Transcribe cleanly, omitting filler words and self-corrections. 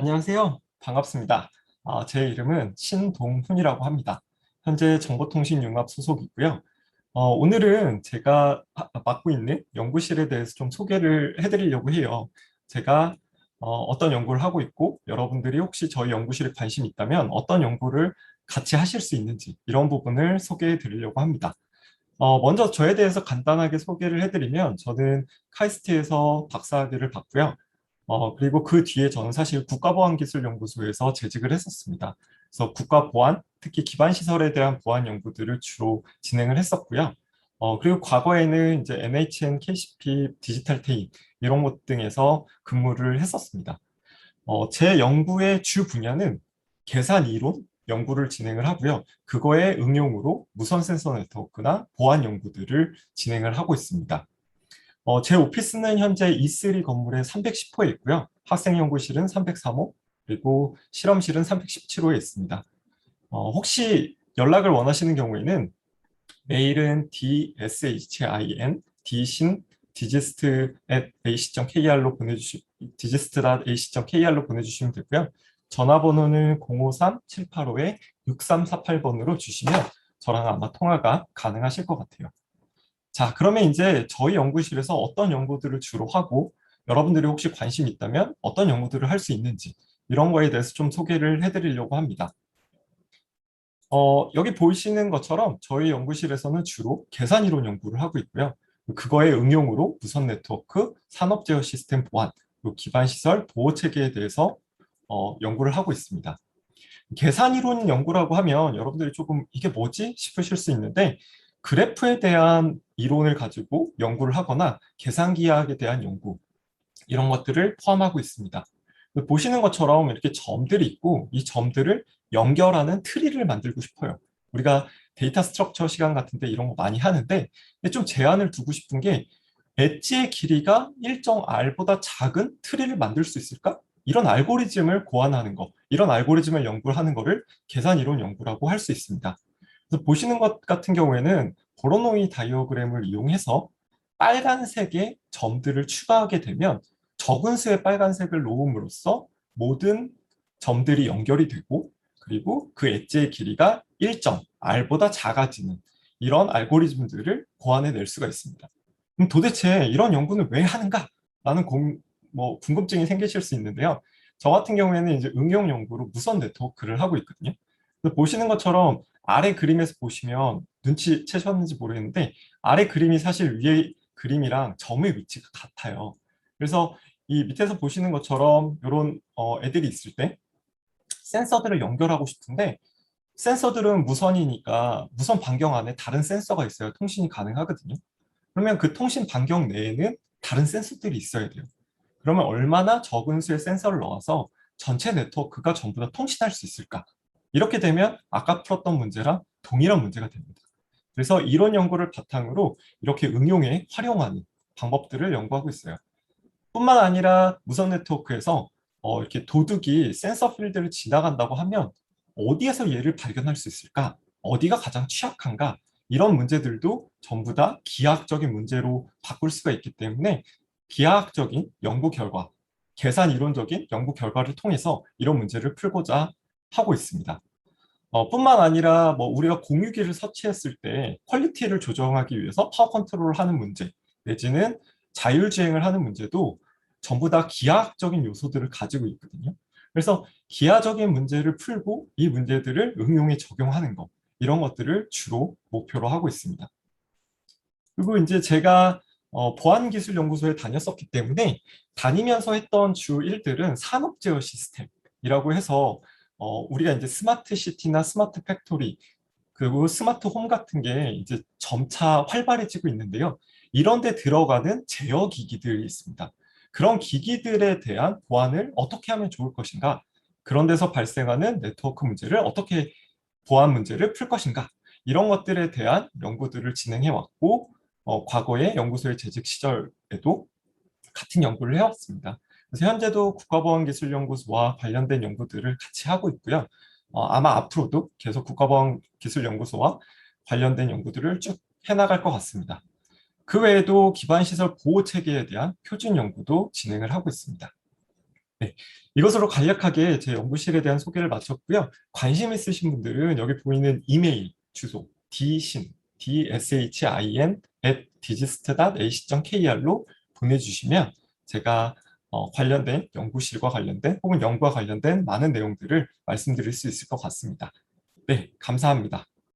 안녕하세요. 반갑습니다. 제 이름은 신동훈이라고 합니다. 현재 정보통신융합 소속이고요. 오늘은 제가 맡고 있는 연구실에 대해서 좀 소개를 해드리려고 해요. 제가 어떤 연구를 하고 있고 여러분들이 혹시 저희 연구실에 관심 있다면 어떤 연구를 같이 하실 수 있는지 이런 부분을 소개해 드리려고 합니다. 먼저 저에 대해서 간단하게 소개를 해드리면 저는 카이스트에서 박사학위를 받고요. 그리고 그 뒤에 저는 사실 국가보안기술연구소에서 재직을 했었습니다. 그래서 국가보안, 특히 기반시설에 대한 보안 연구들을 주로 진행을 했었고요. 그리고 과거에는 이제 NHN, KCP, 디지털 테인 이런 것 등에서 근무를 했었습니다. 제 연구의 주 분야는 계산 이론 연구를 진행을 하고요. 그거의 응용으로 무선 센서 네트워크나 보안 연구들을 진행을 하고 있습니다. 제 오피스는 현재 E3 건물에 310호에 있고요. 학생연구실은 303호, 그리고 실험실은 317호에 있습니다. 혹시 연락을 원하시는 경우에는 메일은 dshin, d신, digist@ac.kr로 digist.ac.kr로 보내주시면 되고요. 전화번호는 053-785-6348번으로 주시면 저랑 아마 통화가 가능하실 것 같아요. 자, 그러면 이제 저희 연구실에서 어떤 연구들을 주로 하고 여러분들이 혹시 관심 있다면 어떤 연구들을 할 수 있는지 이런 거에 대해서 좀 소개를 해드리려고 합니다. 여기 보이시는 것처럼 저희 연구실에서는 주로 계산 이론 연구를 하고 있고요. 그거의 응용으로 무선 네트워크, 산업 제어 시스템 보안, 그리고 기반 시설 보호 체계에 대해서 연구를 하고 있습니다. 계산 이론 연구라고 하면 여러분들이 조금 이게 뭐지 싶으실 수 있는데 그래프에 대한 이론을 가지고 연구를 하거나 계산기하학에 대한 연구 이런 것들을 포함하고 있습니다. 보시는 것처럼 이렇게 점들이 있고 이 점들을 연결하는 트리를 만들고 싶어요. 우리가 데이터 스트럭처 시간 같은데 이런 거 많이 하는데 근데 좀 제한을 두고 싶은 게 엣지의 길이가 일정 R보다 작은 트리를 만들 수 있을까? 이런 알고리즘을 고안하는 거, 이런 알고리즘을 연구하는 거를 계산 이론 연구라고 할 수 있습니다. 그래서 보시는 것 같은 경우에는 보로노이 다이어그램을 이용해서 빨간색의 점들을 추가하게 되면 적은 수의 빨간색을 놓음으로써 모든 점들이 연결이 되고 그리고 그 엣지의 길이가 일정 R보다 작아지는 이런 알고리즘들을 고안해낼 수가 있습니다. 그럼 도대체 이런 연구는 왜 하는가? 라는 궁금증이 생기실 수 있는데요. 저 같은 경우에는 이제 응용 연구로 무선 네트워크를 하고 있거든요. 그래서 보시는 것처럼 아래 그림에서 보시면 눈치채셨는지 모르겠는데 아래 그림이 사실 위에 그림이랑 점의 위치가 같아요. 그래서 이 밑에서 보시는 것처럼 이런 애들이 있을 때 센서들을 연결하고 싶은데 센서들은 무선이니까 무선 반경 안에 다른 센서가 있어야 통신이 가능하거든요. 그러면 그 통신 반경 내에는 다른 센서들이 있어야 돼요. 그러면 얼마나 적은 수의 센서를 넣어서 전체 네트워크가 전부 다 통신할 수 있을까? 이렇게 되면 아까 풀었던 문제랑 동일한 문제가 됩니다. 그래서 이론 연구를 바탕으로 이렇게 응용에 활용하는 방법들을 연구하고 있어요. 뿐만 아니라 무선 네트워크에서 이렇게 도둑이 센서 필드를 지나간다고 하면 어디에서 얘를 발견할 수 있을까? 어디가 가장 취약한가? 이런 문제들도 전부 다 기하학적인 문제로 바꿀 수가 있기 때문에 기하학적인 연구 결과, 계산 이론적인 연구 결과를 통해서 이런 문제를 풀고자 하고 있습니다. 뿐만 아니라 뭐 우리가 공유기를 설치했을 때 퀄리티를 조정하기 위해서 파워 컨트롤을 하는 문제 내지는 자율주행을 하는 문제도 전부 다 기하학적인 요소들을 가지고 있거든요. 그래서 기하적인 문제를 풀고 이 문제들을 응용에 적용하는 것 이런 것들을 주로 목표로 하고 있습니다. 그리고 이제 제가 보안기술연구소에 다녔었기 때문에 다니면서 했던 주 일들은 산업 제어 시스템이라고 해서 우리가 이제 스마트 시티나 스마트 팩토리 그리고 스마트 홈 같은 게 이제 점차 활발해지고 있는데요. 이런 데 들어가는 제어 기기들이 있습니다. 그런 기기들에 대한 보안을 어떻게 하면 좋을 것인가? 그런 데서 발생하는 네트워크 문제를 어떻게 보안 문제를 풀 것인가? 이런 것들에 대한 연구들을 진행해 왔고 과거에 연구소의 재직 시절에도 같은 연구를 해왔습니다. 그래서 현재도 국가보안기술연구소와 관련된 연구들을 같이 하고 있고요. 아마 앞으로도 계속 국가보안기술연구소와 관련된 연구들을 쭉 해나갈 것 같습니다. 그 외에도 기반시설 보호 체계에 대한 표준 연구도 진행을 하고 있습니다. 네, 이것으로 간략하게 제 연구실에 대한 소개를 마쳤고요. 관심 있으신 분들은 여기 보이는 이메일 주소 dshin @digist.ac.kr로 보내주시면 제가 관련된 연구실과 관련된 혹은 연구와 관련된 많은 내용들을 말씀드릴 수 있을 것 같습니다. 네, 감사합니다.